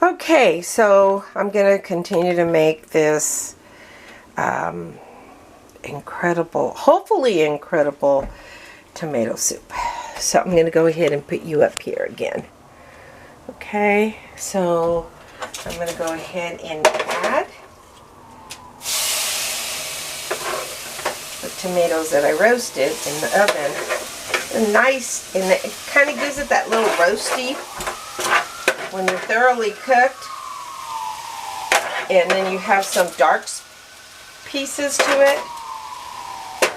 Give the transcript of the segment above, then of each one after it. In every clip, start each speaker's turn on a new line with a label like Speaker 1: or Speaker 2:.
Speaker 1: Okay, so I'm going to continue to make this incredible, hopefully incredible tomato soup. So I'm going to go ahead and put you up here again. Okay, so I'm going to go ahead and add the tomatoes that I roasted in the oven. They're nice, and it kind of gives it that little roasty when they're thoroughly cooked. And then you have some dark pieces to it,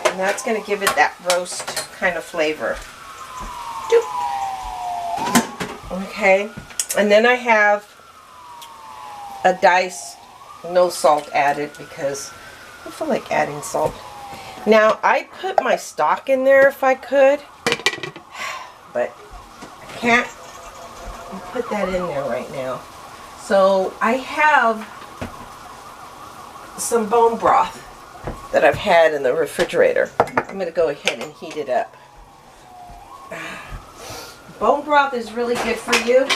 Speaker 1: and that's going to give it that roast kind of flavor. Okay, and then I have a dice, no salt added because I feel like adding salt. Now I put my stock in there if I could, but I can't put that in there right now. So I have some bone broth that I've had in the refrigerator. I'm going to go ahead and heat it up. Bone broth is really good for you.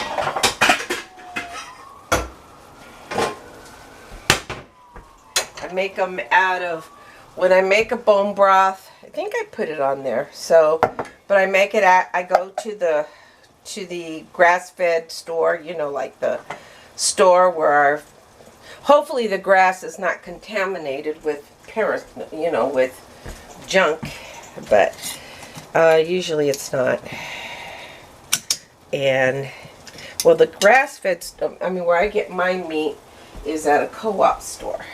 Speaker 1: I make them out of, when I make a bone broth, I think I put it on there. So, but I make it at, I go to the grass-fed store, you know, like the store where hopefully the grass is not contaminated with you know, with junk, but usually it's not. And well, the grass-fed, I mean, where I get my meat is at a co-op store.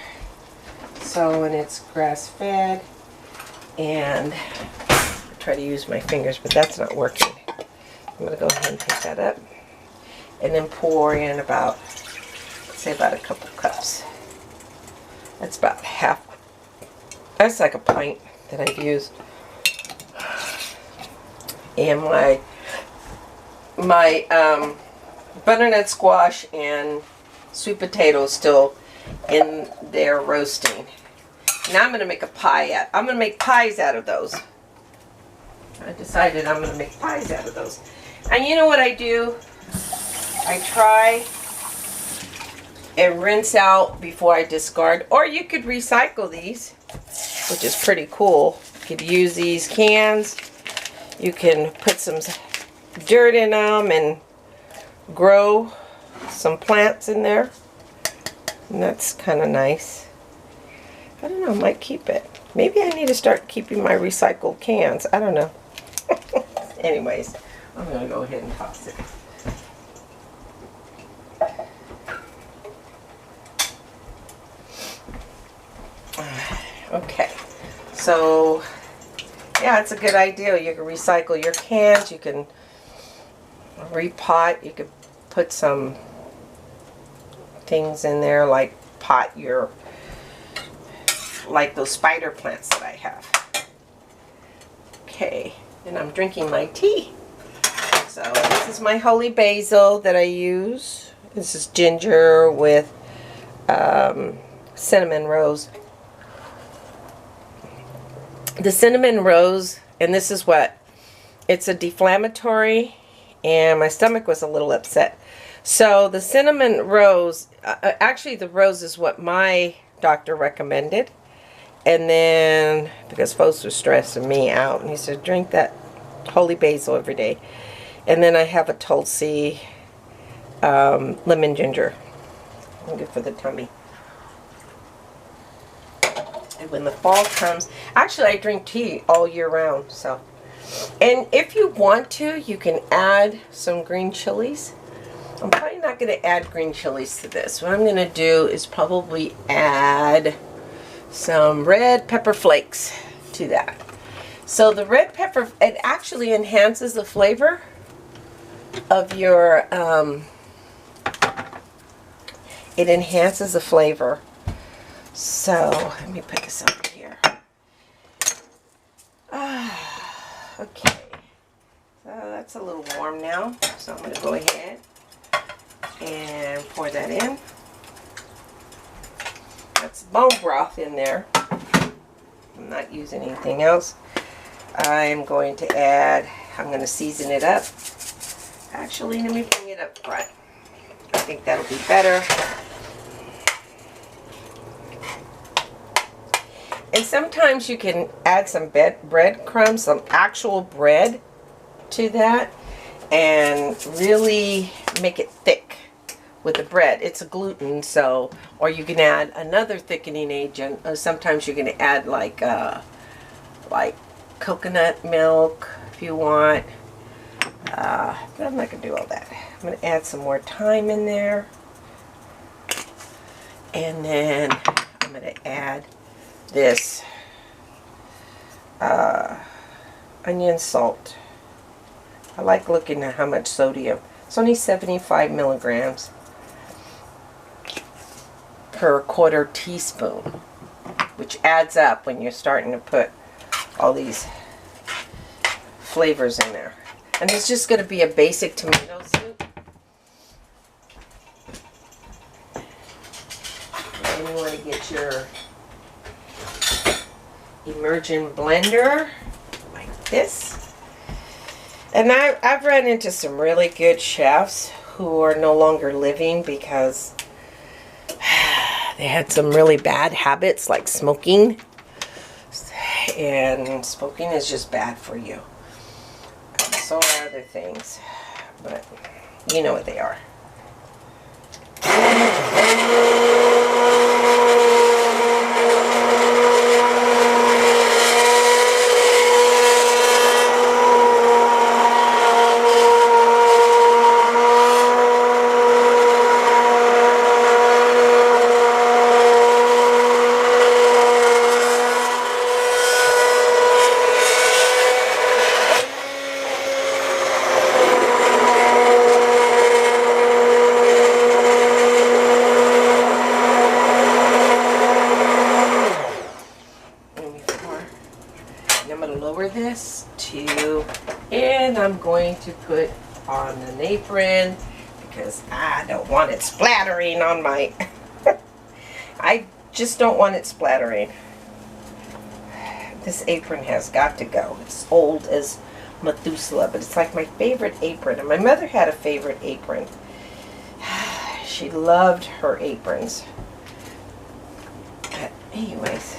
Speaker 1: So, and it's grass-fed, and I try to use my fingers, but that's not working. I'm going to go ahead and pick that up, and then pour in about, let's say about a couple cups. That's about half. That's like a pint that I've used. And my butternut squash and sweet potatoes still in there roasting. Now I'm going to make a pie. I'm going to make pies out of those. I decided I'm going to make pies out of those. And you know what I do? I try and rinse out before I discard. Or you could recycle these, which is pretty cool. You could use these cans. You can put some dirt in them and grow some plants in there. And that's kind of nice. I don't know, I might keep it. Maybe I need to start keeping my recycled cans. I don't know. Anyways, I'm going to go ahead and toss it. Okay, so yeah, it's a good idea. You can recycle your cans, you can repot, you could put some things in there like pot your, like those spider plants that I have. Okay, and I'm drinking my tea. So this is my holy basil that I use. This is ginger with cinnamon rose. The cinnamon rose, and this is what, it's a deflammatory, and my stomach was a little upset. So the cinnamon rose, actually the rose is what my doctor recommended. And then, because folks were stressing me out, and he said, drink that holy basil every day. And then I have a Tulsi lemon ginger. Good for the tummy. And when the fall comes, actually I drink tea all year round, so. And if you want to, you can add some green chilies. I'm probably not going to add green chilies to this. What I'm going to do is probably add some red pepper flakes to that. So the red pepper, it actually enhances the flavor of your, it enhances the flavor. So let me put this over here. Okay, so that's a little warm now, so I'm going to go ahead and pour that in. That's bone broth in there. I'm not using anything else. I'm going to add, I'm going to season it up. Actually, let me bring it up front. think that'll be better. And sometimes you can add some breadcrumbs, some actual bread to that, and really make it thick with the bread. It's a gluten, so, or you can add another thickening agent. Sometimes you can add like coconut milk if you want. But I'm not going to do all that. I'm going to add some more thyme in there. And then I'm going to add this onion salt. I like looking at how much sodium. It's only 75 milligrams per quarter teaspoon, which adds up when you're starting to put all these flavors in there. And it's just going to be a basic tomato soup. And you want to get your immersion blender like this. And I've run into some really good chefs who are no longer living because they had some really bad habits like smoking. And smoking is just bad for you. And so are other things. But you know what they are. This to, and I'm going to put on an apron because I don't want it splattering on my I just don't want it splattering. This apron has got to go. It's old as Methuselah, but it's like my favorite apron, and my mother had a favorite apron. She loved her aprons. But anyways,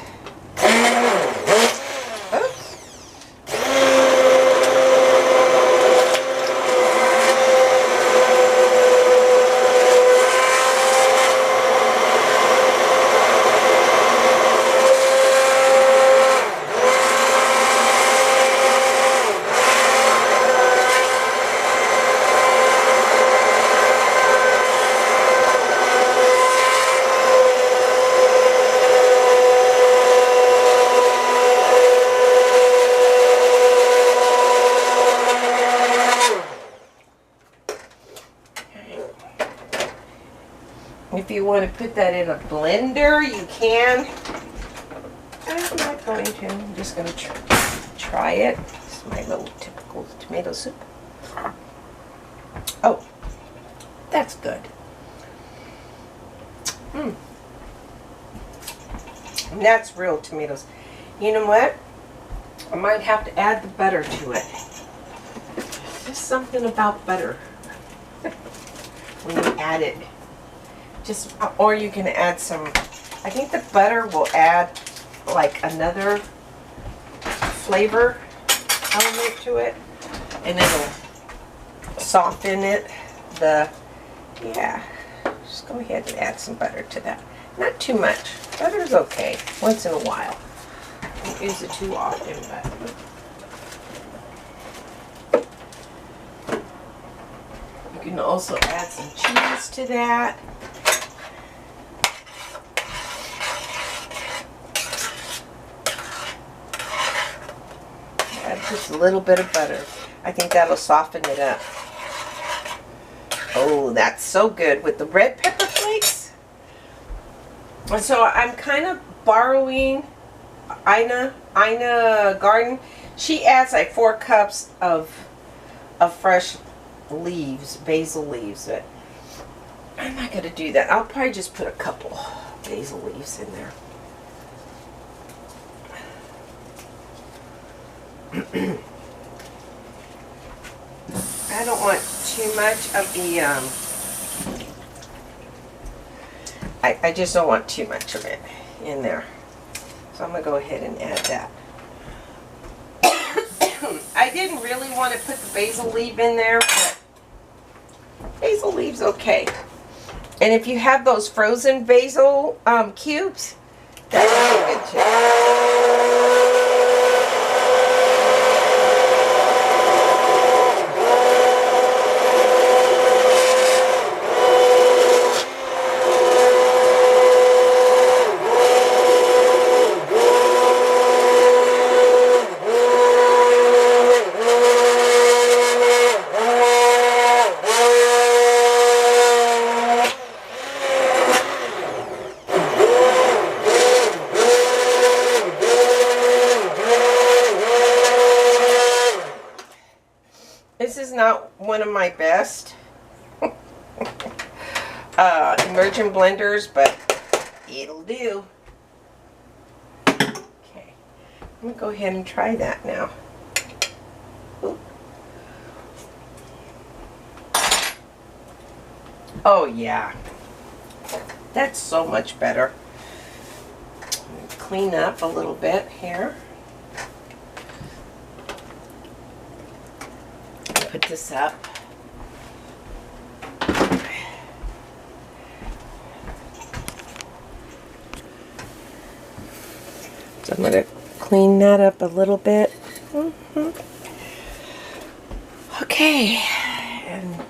Speaker 1: if you want to put that in a blender, you can. I'm not going to. I'm just going to try it. This is my little typical tomato soup. Oh, that's good. And that's real tomatoes. You know what? I might have to add the butter to it. There's just something about butter when you add it. Just, or you can add some, I think the butter will add like another flavor element to it, and it'll soften it. Yeah, just go ahead and add some butter to that. Not too much. Butter's okay once in a while. Don't use it too often, but you can also add some cheese to that. Just a little bit of butter. I think that'll soften it up. Oh, that's so good with the red pepper flakes. And so I'm kind of borrowing Ina Garden. She adds like 4 cups of fresh leaves, basil leaves. But I'm not going to do that. I'll probably just put a couple basil leaves in there. I don't want too much of the I just don't want too much of it in there. So I'm going to go ahead and add that. I didn't really want to put the basil leaf in there, but basil leaf's okay. And if you have those frozen basil cubes, that's really good too. This is not one of my best immersion blenders, but it'll do. Okay, I'm gonna go ahead and try that now. Ooh. Oh yeah, that's so much better. Clean up a little bit here. Put this up. So I'm going to clean that up a little bit. Okay. And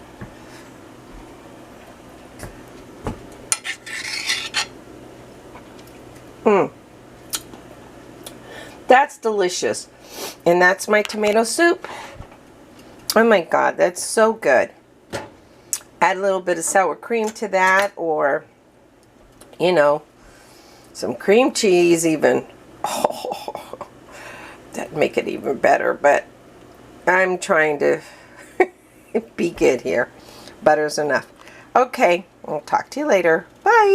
Speaker 1: that's delicious. And that's my tomato soup. Oh my God, that's so good. Add a little bit of sour cream to that, or, you know, some cream cheese even. Oh, that'd make it even better, but I'm trying to be good here. Butter's enough. Okay, I'll talk to you later. Bye.